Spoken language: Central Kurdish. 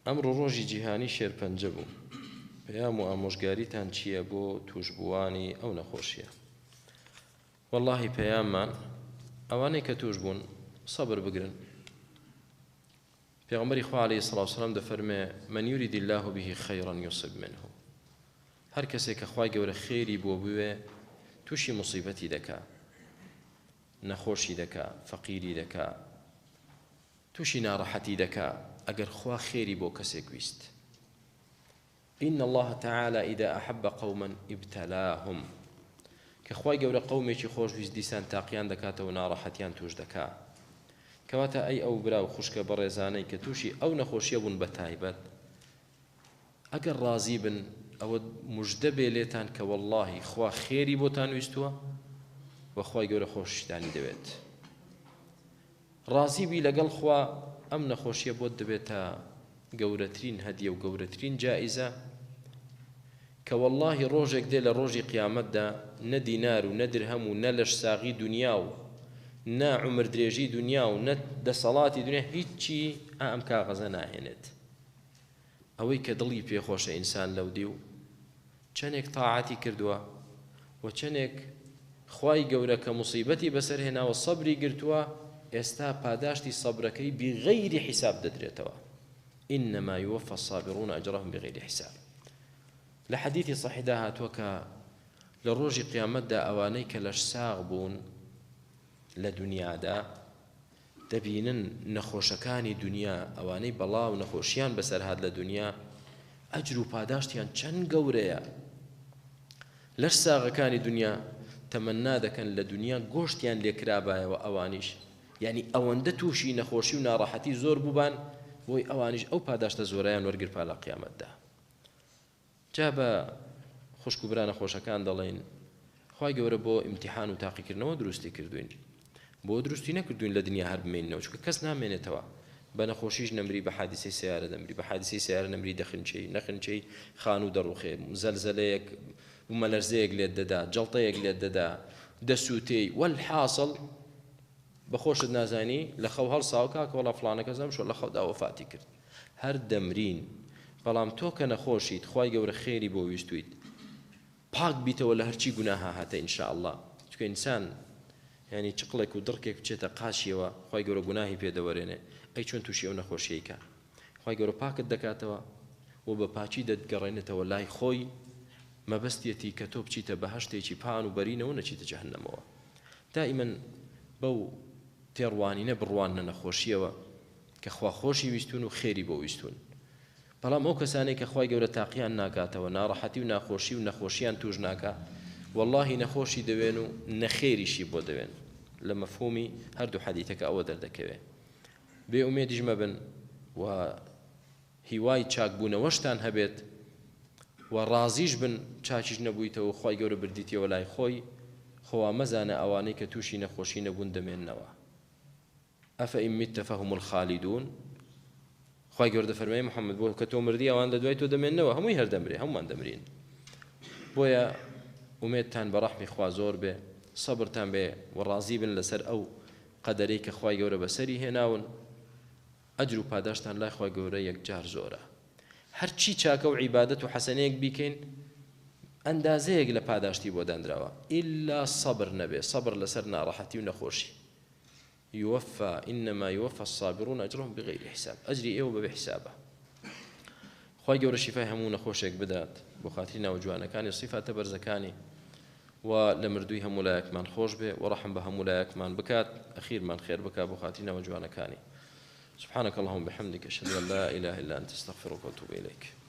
ئەمڕۆ ڕۆژی جیهانی شێرپەنجە بوو. پەیام و ئامۆژگاریتان چییە بۆ توشبووانی ئەو نەخۆشیە؟ واللهی پەیاممان ئەوانەی کە توش بوون سەبر بگرن. پێغەمبەری خوا عەلەیهی سەڵاتو وسەلام دەفەرمێ من یورید الله به خەیڕا یوسب منه. هەر کەسێک کە خوای گەورە خێری بۆ بوێ تووشی موسیبەتی دەکا، نەخۆشی دەکا، فەقیری دەکا، تووشی ناڕەحەتی دەکا ئەگەر خوا خێری بۆ کەسێک ویست. إن الله تعالى إذا أحب قوما ابتلاهم. كخواي جورا قومي شي خوش ويز ديسان تاقيان دكاتا وناراحتيان توش دكا كواتا أي أو براو خشك برزاني كتوشي أو نخوشي بون بتايبت أجر راضي بن أو مجدبي ليتان كوالله خوا خيري بوتان ويستوا وخواي جورا خوش تاني دبيت راضي بي لقل خوا أم نخوشي بود دبيتا گەورەترین هەدیە و گەورەترین جائزە کە واللهی ڕۆژێک دێ لە ڕۆژی قیامەتدا نە دینار و نە درهەم و نە لەش ساغی دنیا و نە عومر درێژی دنیا و نە دەسەڵاتی دنیا هیچی ئەم کاغەزە ناهێنێت. ئەوەی کە دڵی پێخۆشە ئینسان لەو دی و چەندێک تاعاتی کردووە و چەندێک خوای گەورە کە موسیبەتی بەسەر هێناوە سەبری گرتووە ئێستا پاداشتی سەبرەکەی بغەیری حیساب دەدرێتەوە. إنما يوفى الصابرون أجرهم بغير حساب. لحديث صحيح ده هاتوكا لروج قيامت دا أوانيك لشساغ بون لدنيا دا دبينن نخوشكاني دنيا أواني بلا ونخوشيان بسر هاد لدنيا أجروا باداشتيان چن قوريا لشساغ كاني دنيا تمنا دا كان لدنيا قوشتيان لكرابايا وأوانيش يعني أواندتوشي نخوشي وناراحتي زور بوبان بۆی ئەوانیش ئەو پاداشتە زۆرەیان وەرگر پاڵە قیامەتدا. جا بە خوشک و برا نەخۆشەکان دەڵێن خوای گەورە بۆ ئیمتیحان و تاقیکردنەوە دروستی کردوین، بۆ دروستی نەکردوین لە دنیا هەر بمێنینەوە چونکە کەس نامێنێتەوە. بە نەخۆشیش نەمری، بە حادیسەی سیارە دەمری، بە حادیسەی سیارە نەمری، دەخنچەی نەخنچەی خان و دەڕوخێ، زەلزەلەیەک و مەلەرزەیەک لێت دەدا، جەڵتەیەک لێت دەدا، دەسووتەی والحاصل بەخۆشت نازانی لە خەو هەڵساوکە کە وەڵا فڵانە کەسم شۆ لە خەودا وەفاتی کرد. هەر دەمرین بەڵام تۆ کە نەخۆشیت خوای گەورە خێری بۆ ویستویت پاک بیتەوە لە هەرچی گوناها هاتە ئینشاءالله. چونکە ئینسان یعنی چقڵێک و دڕکێک بچێتە قاشیەوە خوای گەورە گوناهی پێدەوەرێنێ ئەی چۆن تووشی ئەو نەخۆشیەکە خوای گەورە پاکت دەکاتەوە و بە پاچی دەتگەڕێنێتەوە لای خۆی مەبەستیەتی کە تۆ بچیتە بەهەشتێکی پان و بەرینەوە نەچیتە جەهەنەمەوە. دائیمەن بەو تێڕوانینە بڕوانە نەخۆشیەوە کە خوا خۆشی ویستون و خێری بۆ ویستون. بەڵام ئەو کەسانەی کە خوای گەورە تاقییان ناکاتەوە ناڕەحەتی و ناخۆشی و نەخۆشییان توش ناکا واللهی نەخۆشی دەوێن و نەخێریشی بۆ دەوێن. لە مەفهومی هەردوو حەدیثەکە ئەوە دەردەکەوێت. بێ ئومێدیش مەبن و هیوای چاکبوونەوەشتان هەبێت و ڕازیش بن چاکیش نەبوویتەوە خوای گەورە بردیتیەوە لای خۆی خوا مەزانە ئەوانەی کە تووشی نەخۆشی نەبوون دەمێننەوە. ئەفەئین میتە فەهم الخالیدون. خوای گەورە دەفەرمێ محەممەد بۆ کە تۆ مردی ئەوان لە دوای تۆ دەمێننەوە هەمووی هەردەمرێ هەمومان دەمرین. بۆیە ئومێدتان بە ڕەحمی خوا زۆر بێ، سەبرتان بێ و ڕازی بن لەسەر ئەو قەدەرەی کە خوای گەورە بەسەری هێناون. ئەجر و پاداشتان لای خوای گەورە یەکجار زۆرە. هەرچی چاکە و عیبادەت و حەسەنەیەک بیکەین ئەندازەیەک لە پاداشتی بۆ دانراوە ئیلا سەبر نەبێ، سەبر لەسەر ناڕەحەتی و نەخۆشی. يوفى إنما يوفى الصابرون أجرهم بغير حساب. أجري إيوه بحسابه. خوای گەورە شیفای هەموو نەخۆشێک بدات بۆ خاتری ناوجوانەکانی صفاتە بەرزەکانی و لە مردووی هەموو لایەکمان خۆش بێ و ڕەحم بە هەموو لایەکمان بکات، ئەخیرمان خێر بکات بۆ خاتری ناوجوانەکانی. سبحانك اللهم بحمدك أشهد أن لا إله إلا أنت أستغفرك وأتوب إليك.